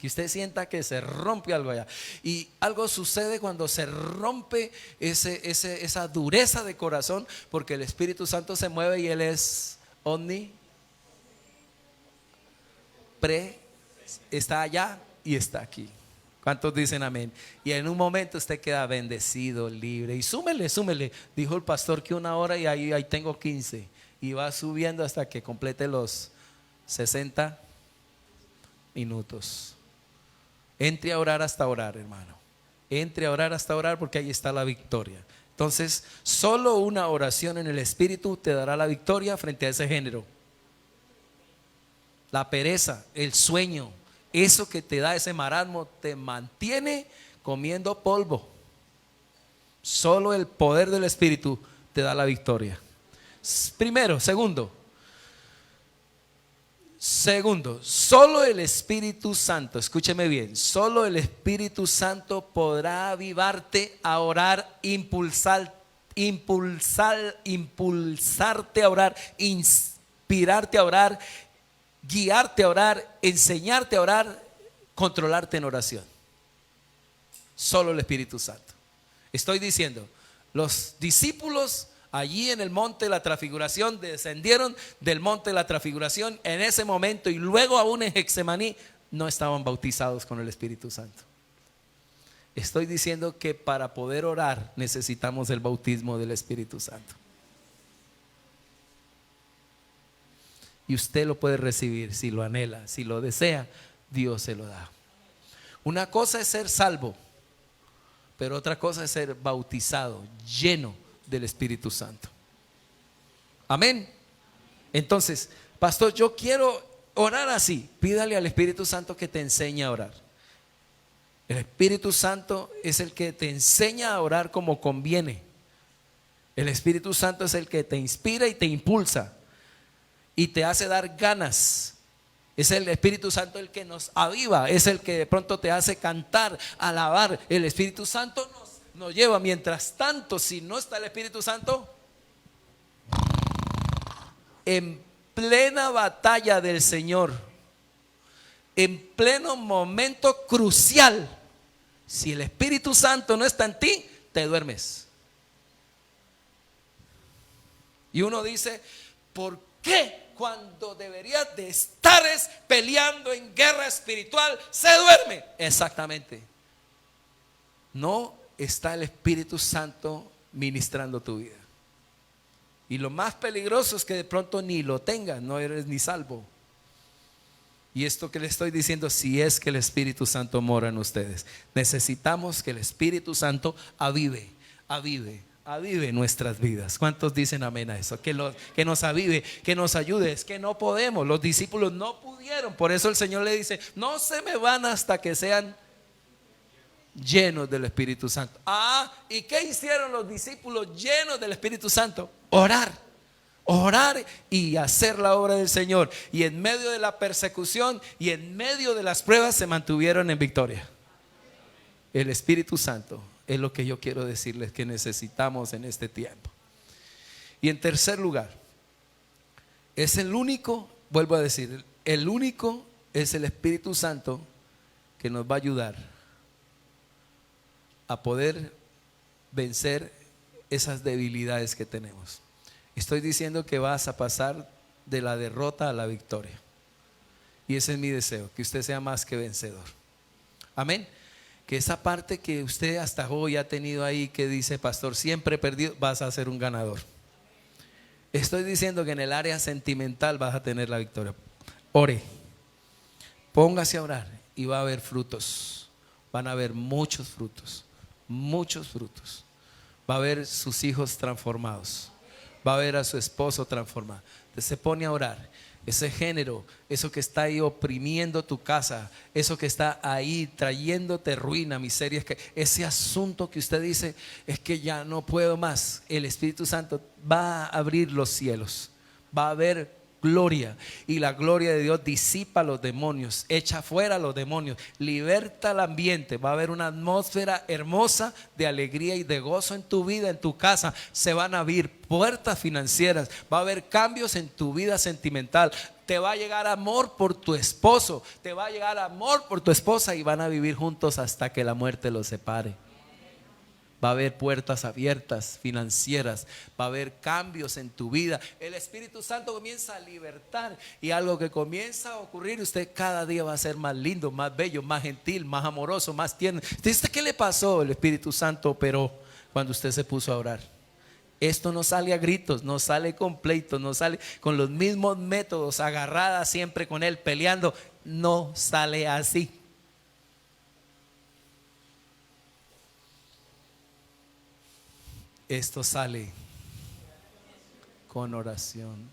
usted sienta que se rompe algo allá. Y algo sucede cuando se rompe esa dureza de corazón, porque el Espíritu Santo se mueve y Él es está allá y está aquí. ¿Cuántos dicen amén? Y en un momento usted queda bendecido, libre. Y súmele. Dijo el pastor que 1 hora y ahí tengo 15. Y va subiendo hasta que complete los 60 minutos. Entre a orar hasta orar, hermano. Entre a orar hasta orar, porque ahí está la victoria. Entonces, solo una oración en el Espíritu te dará la victoria frente a ese género. La pereza, el sueño, eso que te da ese marasmo, te mantiene comiendo polvo. Solo el poder del Espíritu te da la victoria. Primero. Segundo, solo el Espíritu Santo, escúcheme bien, solo el Espíritu Santo podrá avivarte a orar, impulsarte a orar, inspirarte a orar, guiarte a orar, enseñarte a orar, controlarte en oración. Solo el Espíritu Santo. Estoy diciendo, los discípulos allí en el monte de la transfiguración descendieron del monte de la transfiguración en ese momento, y luego aún en Getsemaní no estaban bautizados con el Espíritu Santo. Estoy diciendo que para poder orar necesitamos el bautismo del Espíritu Santo. Y usted lo puede recibir si lo anhela, si lo desea, Dios se lo da. Una cosa es ser salvo, pero otra cosa es ser bautizado, lleno del Espíritu Santo. Amén. Entonces, pastor, yo quiero orar así. Pídale al Espíritu Santo que te enseñe a orar. El Espíritu Santo es el que te enseña a orar como conviene. El Espíritu Santo es el que te inspira y te impulsa y te hace dar ganas. Es el Espíritu Santo el que nos aviva, es el que de pronto te hace cantar, alabar. El Espíritu Santo nos lleva. Mientras tanto, si no está el Espíritu Santo, en plena batalla del Señor, en pleno momento crucial, si el Espíritu Santo no está en ti, te duermes. Y uno dice, ¿por qué cuando debería de estar peleando en guerra espiritual se duerme? Exactamente. No está el Espíritu Santo ministrando tu vida. Y lo más peligroso es que de pronto ni lo tengas, no eres ni salvo. Y esto que le estoy diciendo, si es que el Espíritu Santo mora en ustedes, necesitamos que el Espíritu Santo avive avive nuestras vidas. ¿Cuántos dicen amén a eso? Que nos avive, que nos ayude. Es que no podemos, los discípulos no pudieron. Por eso el Señor le dice: no se me van hasta que sean llenos del Espíritu Santo. ¿Y qué hicieron los discípulos llenos del Espíritu Santo? Orar y hacer la obra del Señor. Y en medio de la persecución y en medio de las pruebas se mantuvieron en victoria. El Espíritu Santo es lo que yo quiero decirles que necesitamos en este tiempo. Y en tercer lugar, es el único, vuelvo a decir, el único es el Espíritu Santo que nos va a ayudar a poder vencer esas debilidades que tenemos. Estoy diciendo que vas a pasar de la derrota a la victoria. Y ese es mi deseo, que usted sea más que vencedor. Amén. Que esa parte que usted hasta hoy ha tenido ahí, que dice: pastor, siempre he perdido, vas a ser un ganador. Estoy diciendo que en el área sentimental vas a tener la victoria. Ore, póngase a orar y va a haber frutos. Van a haber muchos frutos, muchos frutos. Va a ver sus hijos transformados, va a ver a su esposo transformado. Usted se pone a orar. Ese género, eso que está ahí oprimiendo tu casa, eso que está ahí trayéndote ruina, miseria, ese asunto que usted dice: es que ya no puedo más. El Espíritu Santo va a abrir los cielos, va a haber gloria, y la gloria de Dios disipa los demonios, echa fuera los demonios, liberta el ambiente. Va a haber una atmósfera hermosa de alegría y de gozo en tu vida, en tu casa. Se van a abrir puertas financieras, va a haber cambios en tu vida sentimental. Te va a llegar amor por tu esposo, te va a llegar amor por tu esposa, y van a vivir juntos hasta que la muerte los separe. Va a haber puertas abiertas financieras, va a haber cambios en tu vida. El Espíritu Santo comienza a libertar, y algo que comienza a ocurrir: usted cada día va a ser más lindo, más bello, más gentil, más amoroso, más tierno. ¿Usted qué le pasó? El Espíritu Santo operó cuando usted se puso a orar. Esto no sale a gritos, no sale con pleitos, no sale con los mismos métodos, agarrada siempre con él, peleando. No sale así. Esto sale con oración.